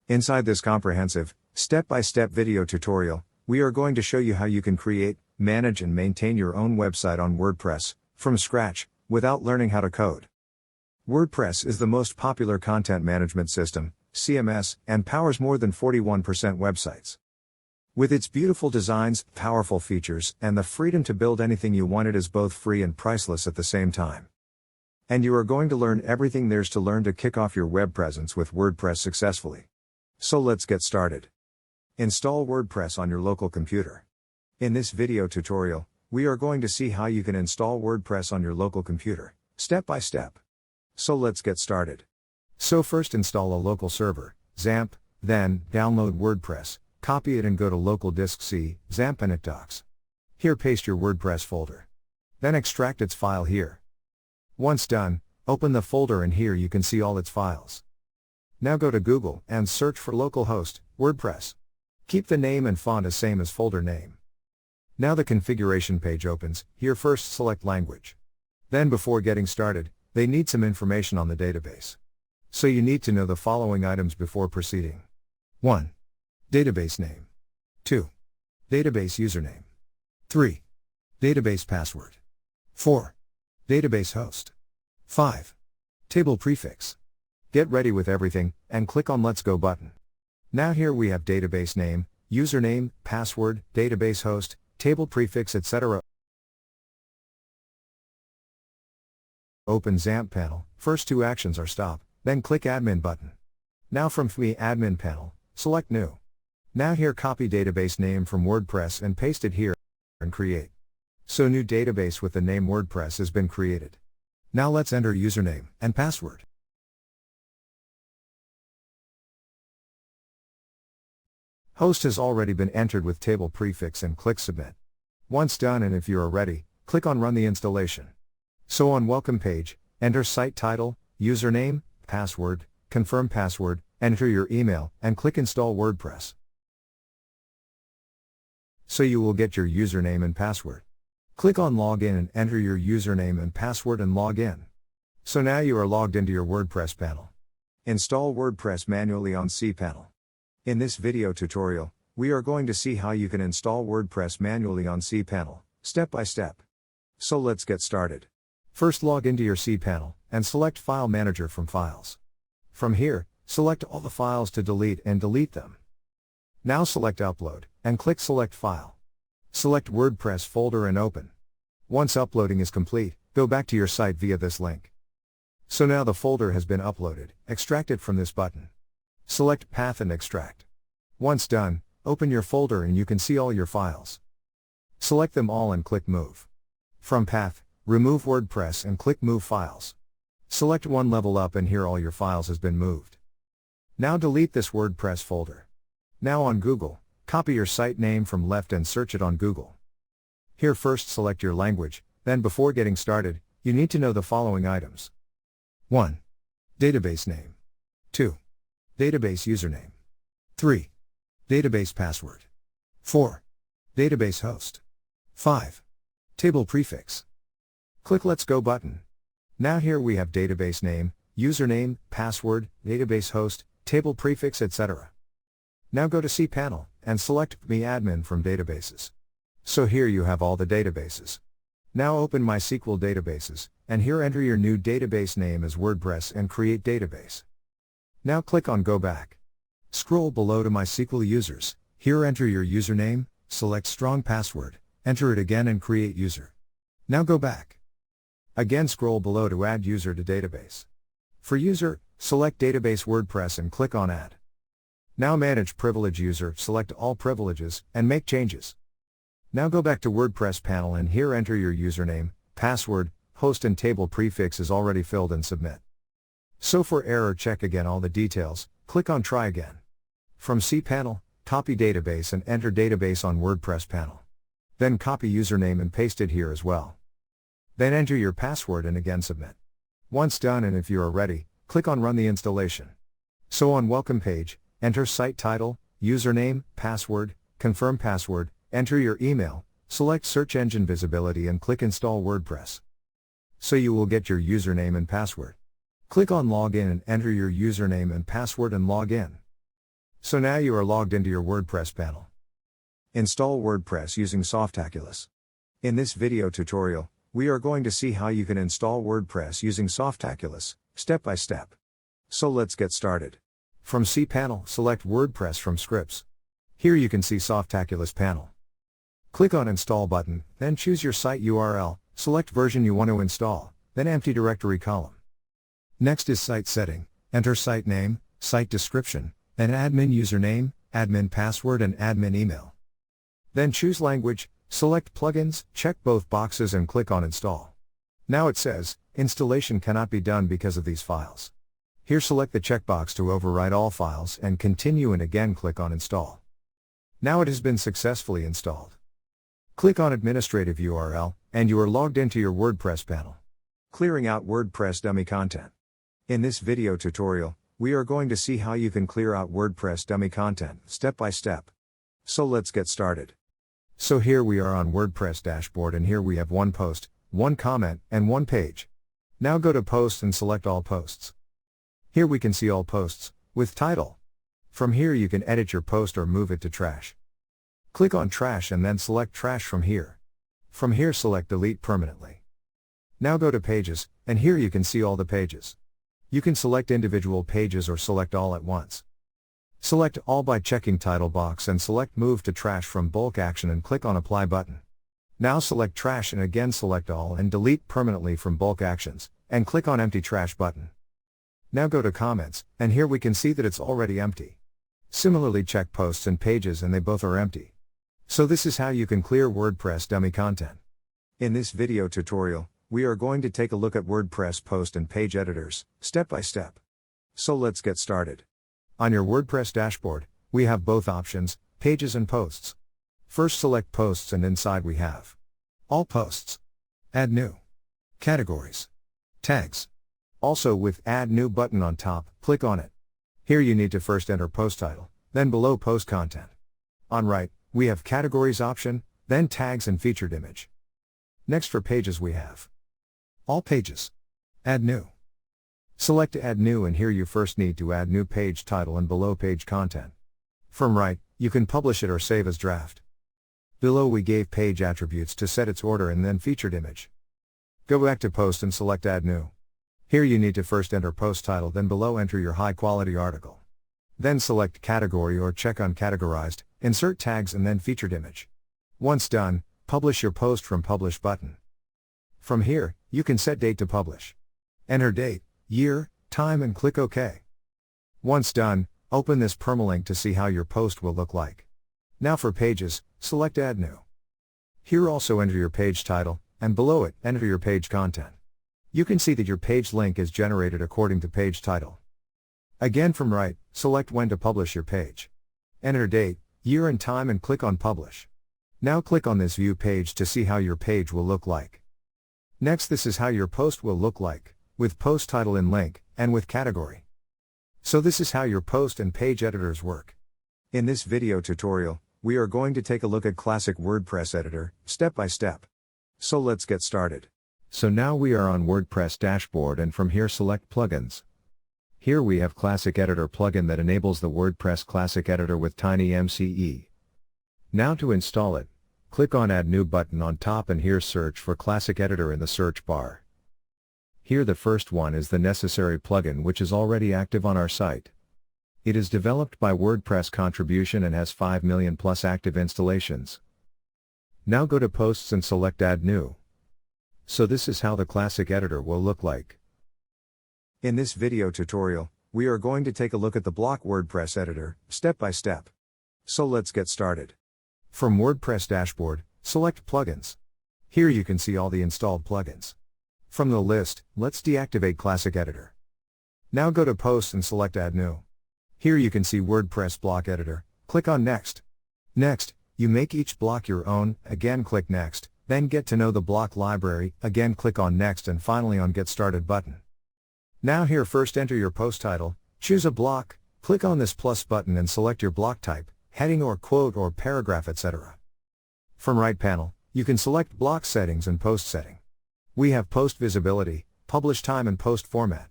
Inside this comprehensive, step-by-step video tutorial, we are going to show you how you can create, manage and maintain your own website on WordPress, from scratch, without learning how to code. WordPress is the most popular content management system, CMS, and powers more than 41% websites. With its beautiful designs, powerful features, and the freedom to build anything you want, it is both free and priceless at the same time. And you are going to learn everything there's to learn to kick off your web presence with WordPress successfully. So let's get started. Install WordPress on your local computer. In this video tutorial, we are going to see how you can install WordPress on your local computer, step by step. So let's get started. So first install a local server, XAMPP, then download WordPress, copy it and go to local disk C, XAMPP and it docs. Here paste your WordPress folder. Then extract its file here. Once done, open the folder and here you can see all its files. Now go to Google and search for localhost, WordPress. Keep the name and font as same as folder name. Now the configuration page opens, here first select language. Then before getting started, they need some information on the database. So you need to know the following items before proceeding. 1. Database name. 2. Database username. 3. Database password. 4. Database host. 5. Table prefix. Get ready with everything, and click on Let's Go button. Now here we have database name, username, password, database host, table prefix, etc. Open XAMPP panel, first two actions are stop, then click admin button. Now from the admin panel, select new. Now here copy database name from WordPress and paste it here, and create. So new database with the name WordPress has been created. Now let's enter username and password. Host has already been entered with table prefix and click submit. Once done and if you are ready, click on run the installation. So on welcome page, enter site title, username, password, confirm password, enter your email, and click install WordPress. So you will get your username and password. Click on login and enter your username and password and log in. So now you are logged into your WordPress panel. Install WordPress manually on cPanel. In this video tutorial, we are going to see how you can install WordPress manually on cPanel, step by step. So let's get started. First log into your cPanel, and select File Manager from Files. From here, select all the files to delete and delete them. Now select Upload, and click Select File. Select WordPress folder and open. Once uploading is complete, go back to your site via this link. So now the folder has been uploaded, extract it from this button. Select Path and extract. Once done, open your folder and you can see all your files. Select them all and click Move. From Path, remove WordPress and click Move Files. Select one level up and here all your files has been moved. Now delete this WordPress folder. Now on Google, copy your site name from left and search it on Google. Here first select your language, then before getting started, you need to know the following items. 1. Database name. 2. Database username. 3. Database password. 4. Database host. 5. Table prefix. Click Let's Go button. Now here we have database name, username, password, database host, table prefix, etc. Now go to cPanel, and select Me Admin from Databases. So here you have all the databases. Now open MySQL Databases, and here enter your new database name as WordPress and create database. Now click on Go Back. Scroll below to MySQL Users, here enter your username, select strong password, enter it again and create user. Now go back. Again scroll below to add user to database. For user, select Database WordPress and click on Add. Now manage privilege user, select all privileges, and make changes. Now go back to WordPress panel and here enter your username, password, host and table prefix is already filled and submit. So for error check again all the details, click on Try Again. From cPanel, copy database and enter database on WordPress panel. Then copy username and paste it here as well. Then enter your password and again submit. Once done and if you are ready, click on Run the installation. So on welcome page, enter site title, username, password, confirm password, enter your email, select search engine visibility and click Install WordPress. So you will get your username and password. Click on Login and enter your username and password and log in. So now you are logged into your WordPress panel. Install WordPress using Softaculous. In this video tutorial, we are going to see how you can install WordPress using Softaculous, step by step. So let's get started. From cPanel, select WordPress from Scripts. Here you can see Softaculous panel. Click on Install button, then choose your site URL, select version you want to install, then empty directory column. Next is site setting, enter site name, site description, then admin username, admin password and admin email. Then choose language, select plugins, check both boxes and click on install. Now it says, installation cannot be done because of these files. Here select the checkbox to overwrite all files and continue and again click on install. Now it has been successfully installed. Click on administrative URL, and you are logged into your WordPress panel. Clearing out WordPress dummy content. In this video tutorial, we are going to see how you can clear out WordPress dummy content, step by step. So let's get started. So here we are on WordPress dashboard and here we have one post, one comment, and one page. Now go to posts and select all posts. Here we can see all posts, with title. From here you can edit your post or move it to trash. Click on trash and then select trash from here. From here select delete permanently. Now go to pages, and here you can see all the pages. You can select individual pages or select all at once. Select all by checking title box and select move to trash from bulk action and click on apply button. Now select trash and again select all and delete permanently from bulk actions, and click on empty trash button. Now go to comments, and here we can see that it's already empty. Similarly check posts and pages and they both are empty. So this is how you can clear WordPress dummy content. In this video tutorial, we are going to take a look at WordPress post and page editors, step by step. So let's get started. On your WordPress dashboard, we have both options, pages and posts. First select posts and inside we have all posts, add new, categories, tags. Also with add new button on top, click on it. Here you need to first enter post title, then below post content. On right, we have categories option, then tags and featured image. Next for pages we have all pages, add new. Select add new and here you first need to add new page title and below page content. From right, you can publish it or save as draft. Below we gave page attributes to set its order and then featured image. Go back to post and select add new. Here you need to first enter post title, then below enter your high quality article. Then select category or check on categorized, insert tags and then featured image. Once done, publish your post from publish button. From here, you can set date to publish. Enter date, year, time and click OK. Once done, open this permalink to see how your post will look like. Now for pages, select add new. Here also enter your page title, and below it, enter your page content. You can see that your page link is generated according to page title. Again from right, select when to publish your page. Enter date, year and time and click on publish. Now click on this view page to see how your page will look like. Next this is how your post will look like, with post title in link, and with category. So this is how your post and page editors work. In this video tutorial, we are going to take a look at classic WordPress editor, step by step. So let's get started. So now we are on WordPress dashboard and from here select plugins. Here we have Classic Editor plugin that enables the WordPress Classic Editor with TinyMCE. Now to install it, click on Add New button on top and here search for Classic Editor in the search bar. Here the first one is the necessary plugin which is already active on our site. It is developed by WordPress Contribution and has 5 million plus active installations. Now go to Posts and select Add New. So this is how the Classic Editor will look like. In this video tutorial, we are going to take a look at the block WordPress editor, step by step. So let's get started. From WordPress dashboard, select Plugins. Here you can see all the installed plugins. From the list, let's deactivate Classic Editor. Now go to Posts and select Add New. Here you can see WordPress block editor, click on Next. Next, you make each block your own, again click Next, then get to know the block library, again click on Next and finally on Get Started button. Now here first enter your post title, choose a block, click on this plus button and select your block type, heading or quote or paragraph etc. From right panel, you can select block settings and post setting. We have post visibility, publish time and post format.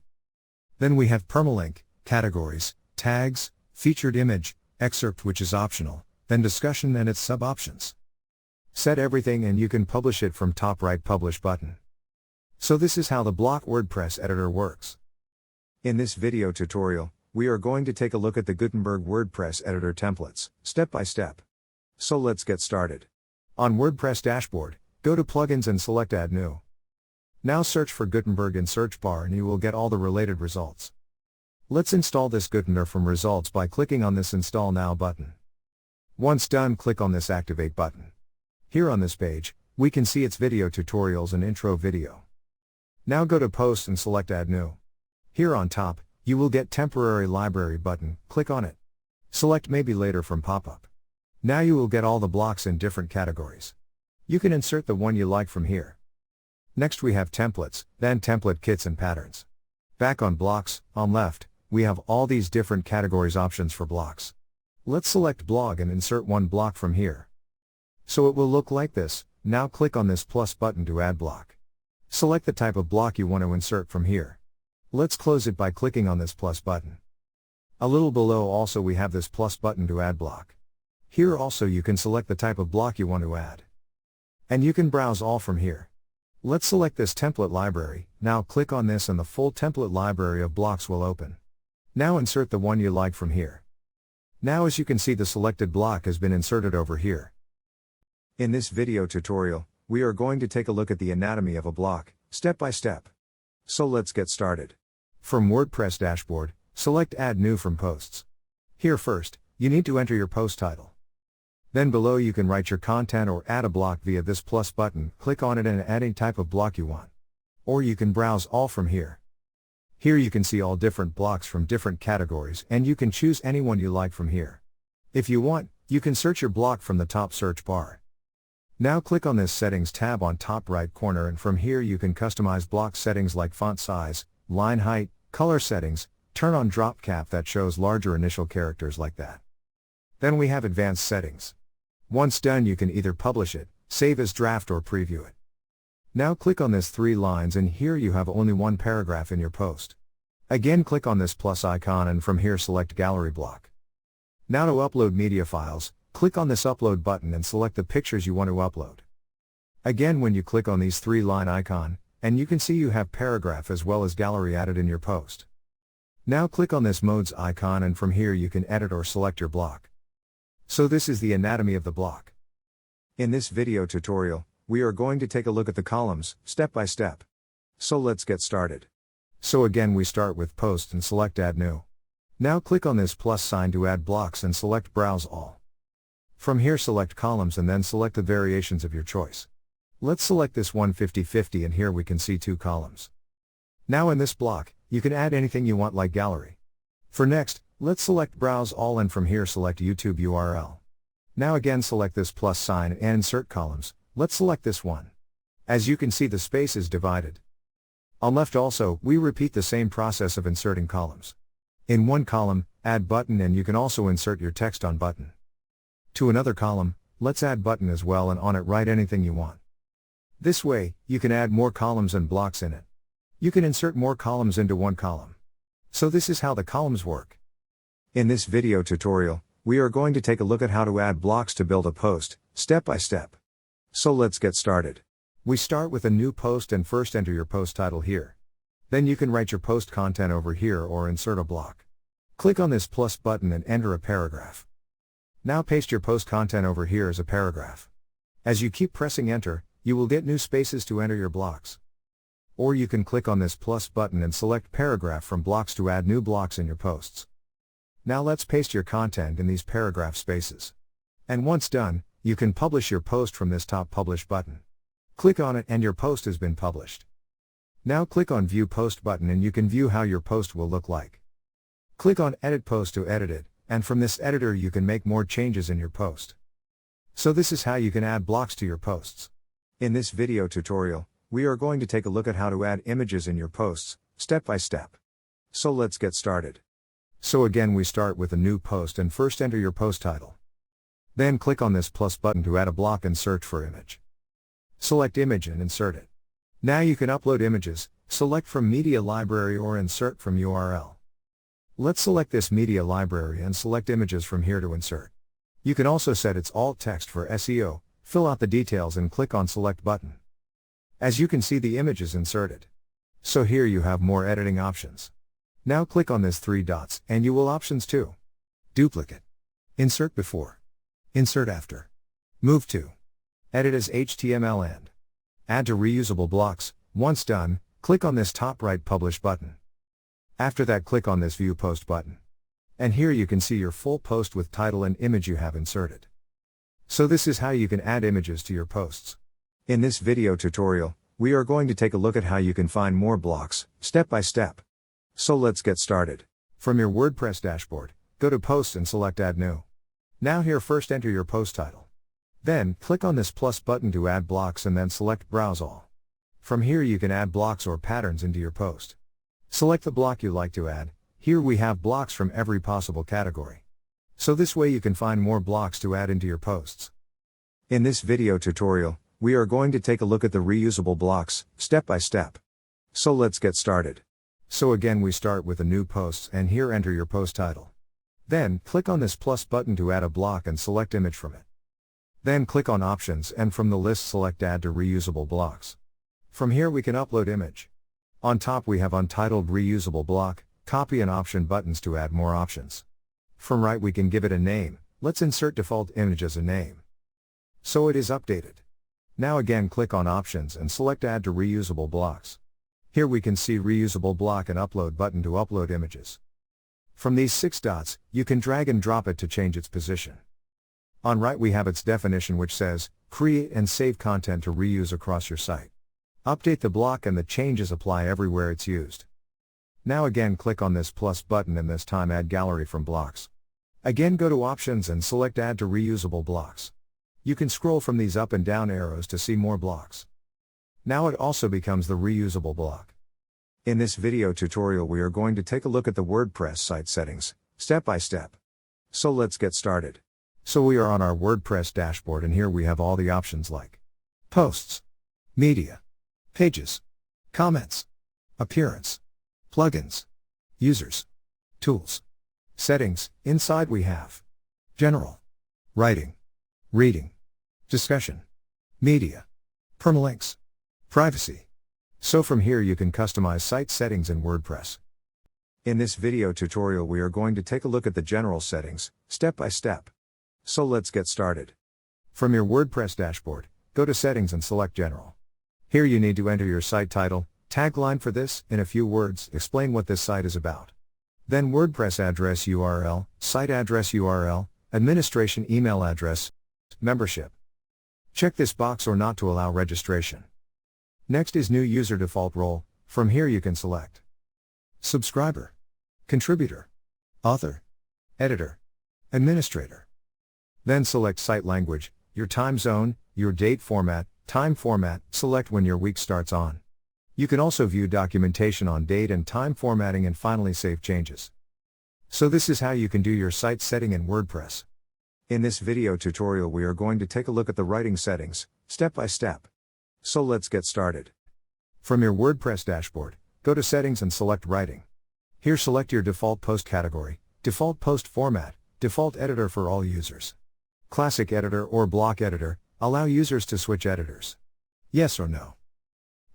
Then we have permalink, categories, tags, featured image, excerpt which is optional, then discussion and its sub-options. Set everything and you can publish it from top right publish button. So this is how the block WordPress editor works. In this video tutorial, we are going to take a look at the Gutenberg WordPress editor templates, step by step. So let's get started. On WordPress dashboard, go to Plugins and select Add New. Now search for Gutenberg in search bar and you will get all the related results. Let's install this Gutenberg from results by clicking on this Install Now button. Once done, click on this Activate button. Here on this page, we can see its video tutorials and intro video. Now go to Post and select Add New. Here on top, you will get Temporary Library button, click on it. Select Maybe Later from pop-up. Now you will get all the blocks in different categories. You can insert the one you like from here. Next we have templates, then template kits and patterns. Back on blocks, on left, we have all these different categories options for blocks. Let's select blog and insert one block from here. So it will look like this. Now click on this plus button to add block. Select the type of block you want to insert from here. Let's close it by clicking on this plus button. A little below also we have this plus button to add block. Here also you can select the type of block you want to add. And you can browse all from here. Let's select this template library. Now click on this and the full template library of blocks will open. Now insert the one you like from here. Now as you can see, the selected block has been inserted over here. In this video tutorial, we are going to take a look at the anatomy of a block, step by step. So let's get started. From WordPress dashboard, select Add New from Posts. Here first, you need to enter your post title. Then below you can write your content or add a block via this plus button, click on it and add any type of block you want. Or you can browse all from here. Here you can see all different blocks from different categories and you can choose any one you like from here. If you want, you can search your block from the top search bar. Now click on this Settings tab on top right corner and from here you can customize block settings like font size, line height, color settings, turn on drop cap that shows larger initial characters like that. Then we have advanced settings. Once done you can either publish it, save as draft or preview it. Now click on this 3 lines and here you have only one paragraph in your post. Again click on this plus icon and from here select Gallery block. Now to upload media files, click on this upload button and select the pictures you want to upload. Again when you click on these 3 line icon, and you can see you have paragraph as well as gallery added in your post. Now click on this modes icon and from here you can edit or select your block. So this is the anatomy of the block. In this video tutorial, we are going to take a look at the columns, step by step. So let's get started. So again we start with Post and select Add New. Now click on this plus sign to add blocks and select Browse All. From here select Columns and then select the variations of your choice. Let's select this one 50/50 and here we can see 2 columns. Now in this block, you can add anything you want like gallery. For next, let's select Browse All and from here select YouTube URL. Now again select this plus sign and insert columns. Let's select this one. As you can see the space is divided. On left also, we repeat the same process of inserting columns. In one column, add button and you can also insert your text on button. To another column, let's add button as well and on it write anything you want. This way, you can add more columns and blocks in it. You can insert more columns into one column. So this is how the columns work. In this video tutorial, we are going to take a look at how to add blocks to build a post, step by step. So let's get started. We start with a new post and first enter your post title here. Then you can write your post content over here or insert a block. Click on this plus button and enter a paragraph. Now paste your post content over here as a paragraph. As you keep pressing enter, you will get new spaces to enter your blocks. Or you can click on this plus button and select paragraph from blocks to add new blocks in your posts. Now let's paste your content in these paragraph spaces. And once done, you can publish your post from this top publish button. Click on it and your post has been published. Now click on View Post button and you can view how your post will look like. Click on Edit Post to edit it, and from this editor you can make more changes in your post. So this is how you can add blocks to your posts. In this video tutorial, we are going to take a look at how to add images in your posts, step by step. So let's get started. So again we start with a new post and first enter your post title. Then click on this plus button to add a block and search for image. Select image and insert it. Now you can upload images, select from media library or insert from URL. Let's select this media library and select images from here to insert. You can also set its alt text for SEO, fill out the details and click on select button. As you can see, the image is inserted. So here you have more editing options. Now click on this 3 dots and you will options to duplicate, insert before, insert after, move to, edit as HTML and add to reusable blocks. Once done, click on this top right publish button. After that, click on this view post button. And here you can see your full post with title and image you have inserted. So this is how you can add images to your posts. In this video tutorial, we are going to take a look at how you can find more blocks, step by step. So let's get started. From your WordPress dashboard, go to Posts and select Add New. Now here first enter your post title. Then, click on this plus button to add blocks and then select Browse All. From here you can add blocks or patterns into your post. Select the block you like to add. Here we have blocks from every possible category. So this way you can find more blocks to add into your posts. In this video tutorial, we are going to take a look at the reusable blocks, step by step. So let's get started. So again we start with a new post and here enter your post title. Then, click on this plus button to add a block and select image from it. Then click on options and from the list select add to reusable blocks. From here we can upload image. On top we have untitled reusable block, copy and option buttons to add more options. From right we can give it a name. Let's insert default image as a name. So it is updated. Now again click on options and select add to reusable blocks. Here we can see reusable block and upload button to upload images. From these 6 dots, you can drag and drop it to change its position. On right we have its definition which says, create and save content to reuse across your site. Update the block and the changes apply everywhere it's used. Now again click on this plus button and this time add gallery from blocks. Again go to options and select add to reusable blocks. You can scroll from these up and down arrows to see more blocks. Now it also becomes the reusable block. In this video tutorial we are going to take a look at the WordPress site settings, step by step. So let's get started. So we are on our WordPress dashboard and here we have all the options like posts, media, pages, comments, appearance, plugins, users, tools, settings. Inside we have general, writing, reading, discussion, media, permalinks, privacy. So from here you can customize site settings in WordPress. In this video tutorial we are going to take a look at the general settings, step by step. So let's get started. From your WordPress dashboard, go to settings and select general. Here you need to enter your site title, tagline for this, in a few words, explain what this site is about. Then WordPress address URL, site address URL, administration email address, membership. Check this box or not to allow registration. Next is new user default role. From here you can select subscriber, contributor, author, editor, administrator. Then select site language, your time zone, your date format, time format, select when your week starts on. You can also view documentation on date and time formatting and finally save changes. So this is how you can do your site setting in WordPress. In this video tutorial we are going to take a look at the writing settings, step by step. So let's get started. From your WordPress dashboard, go to settings and select writing. Here select your default post category, default post format, default editor for all users. Classic editor or block editor, allow users to switch editors. Yes or no.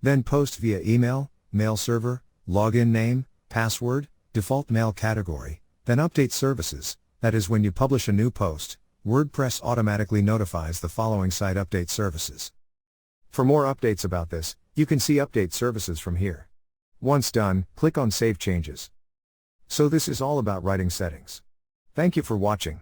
Then post via email, mail server, login name, password, default mail category, then update services, that is when you publish a new post, WordPress automatically notifies the following site update services. For more updates about this, you can see update services from here. Once done, click on Save Changes. So this is all about writing settings. Thank you for watching.